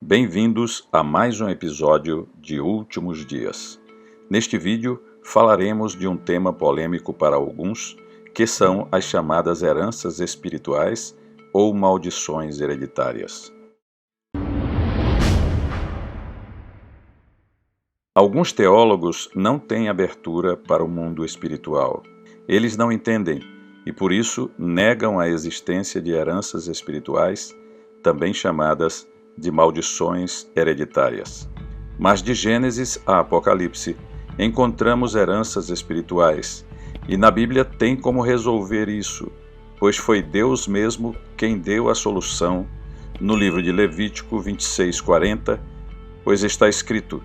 Bem-vindos a mais um episódio de Últimos Dias. Neste vídeo falaremos de um tema polêmico para alguns, que são as chamadas heranças espirituais ou maldições hereditárias. Alguns teólogos não têm abertura para o mundo espiritual. Eles não entendem e, por isso, negam a existência de heranças espirituais, também chamadas de maldições hereditárias. Mas de Gênesis a Apocalipse, encontramos heranças espirituais, e na Bíblia tem como resolver isso, pois foi Deus mesmo quem deu a solução no livro de Levítico 26:40, pois está escrito: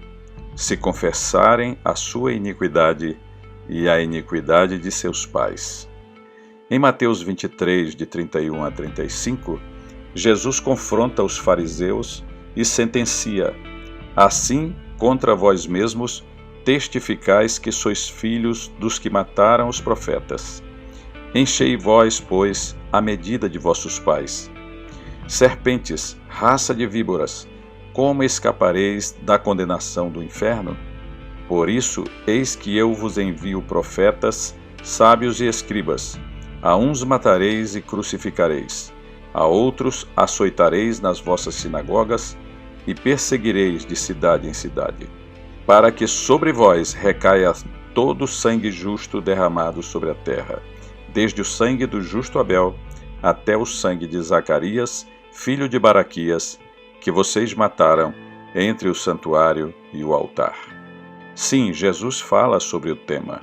se confessarem a sua iniquidade e a iniquidade de seus pais. Em Mateus 23, de 31 a 35, Jesus confronta os fariseus e sentencia: assim, contra vós mesmos, testificais que sois filhos dos que mataram os profetas. Enchei vós, pois, a medida de vossos pais. Serpentes, raça de víboras, como escapareis da condenação do inferno? Por isso, eis que eu vos envio profetas, sábios e escribas. A uns matareis e crucificareis, a outros açoitareis nas vossas sinagogas e perseguireis de cidade em cidade, para que sobre vós recaia todo o sangue justo derramado sobre a terra, desde o sangue do justo Abel até o sangue de Zacarias, filho de Baraquias, que vocês mataram entre o santuário e o altar. Sim, Jesus fala sobre o tema,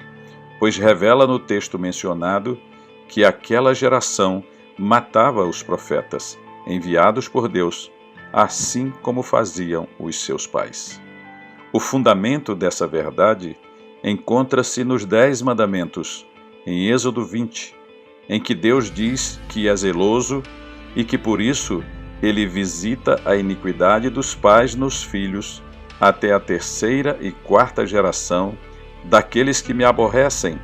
pois revela no texto mencionado que aquela geração matava os profetas, enviados por Deus, assim como faziam os seus pais. O fundamento dessa verdade encontra-se nos 10 mandamentos, em Êxodo 20, em que Deus diz que é zeloso e que por isso ele visita a iniquidade dos pais nos filhos até a 3ª e 4ª geração daqueles que me aborrecem,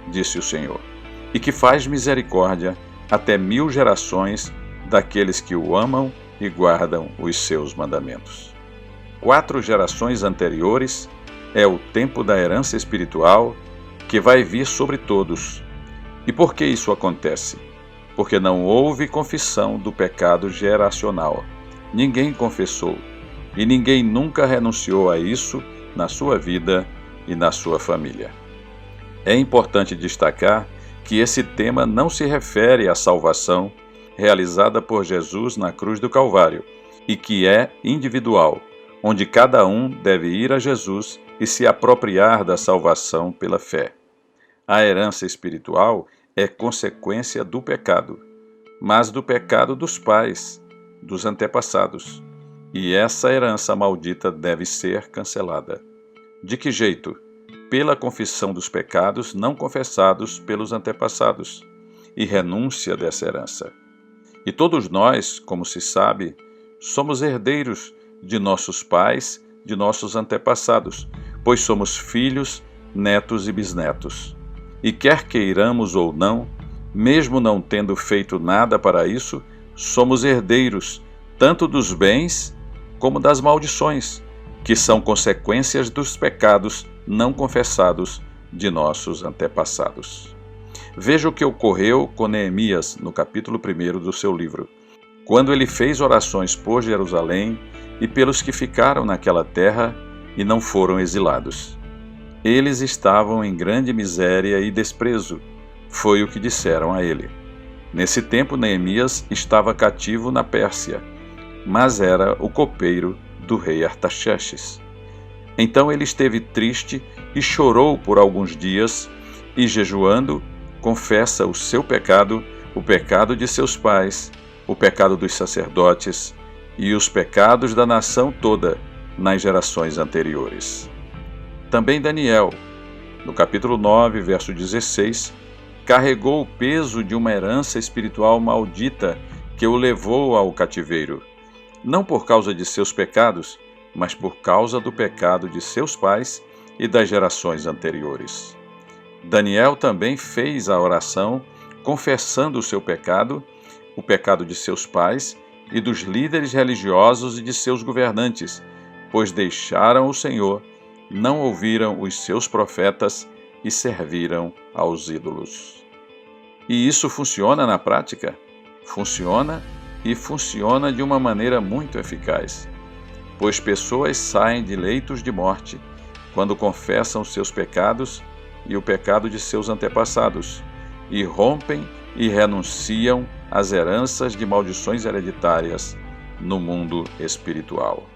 disse o Senhor, e que faz misericórdia até 1000 gerações daqueles que o amam e guardam os seus mandamentos. 4 gerações anteriores é o tempo da herança espiritual que vai vir sobre todos. E por que isso acontece? Porque não houve confissão do pecado geracional. Ninguém confessou, e ninguém nunca renunciou a isso na sua vida e na sua família. É importante destacar que esse tema não se refere à salvação realizada por Jesus na cruz do Calvário, e que é individual, onde cada um deve ir a Jesus e se apropriar da salvação pela fé. A herança espiritual é consequência do pecado, mas do pecado dos pais, dos antepassados. E essa herança maldita deve ser cancelada. De que jeito? Pela confissão dos pecados não confessados pelos antepassados e renúncia dessa herança. E todos nós, como se sabe, somos herdeiros de nossos pais, de nossos antepassados, pois somos filhos, netos e bisnetos. E quer queiramos ou não, mesmo não tendo feito nada para isso, somos herdeiros tanto dos bens como das maldições, que são consequências dos pecados não confessados de nossos antepassados. Veja o que ocorreu com Neemias no capítulo 1 do seu livro, quando ele fez orações por Jerusalém e pelos que ficaram naquela terra e não foram exilados. Eles estavam em grande miséria e desprezo, foi o que disseram a ele. Nesse tempo, Neemias estava cativo na Pérsia, mas era o copeiro do rei Artaxerxes. Então ele esteve triste e chorou por alguns dias, e jejuando, confessa o seu pecado, o pecado de seus pais, o pecado dos sacerdotes e os pecados da nação toda nas gerações anteriores. Também Daniel, no capítulo 9, verso 16, carregou o peso de uma herança espiritual maldita que o levou ao cativeiro, não por causa de seus pecados, mas por causa do pecado de seus pais e das gerações anteriores. Daniel também fez a oração confessando o seu pecado, o pecado de seus pais e dos líderes religiosos e de seus governantes, pois deixaram o Senhor, não ouviram os seus profetas e serviram aos ídolos. E isso funciona na prática? Funciona, e funciona de uma maneira muito eficaz, pois pessoas saem de leitos de morte quando confessam seus pecados e o pecado de seus antepassados, e rompem e renunciam às heranças de maldições hereditárias no mundo espiritual.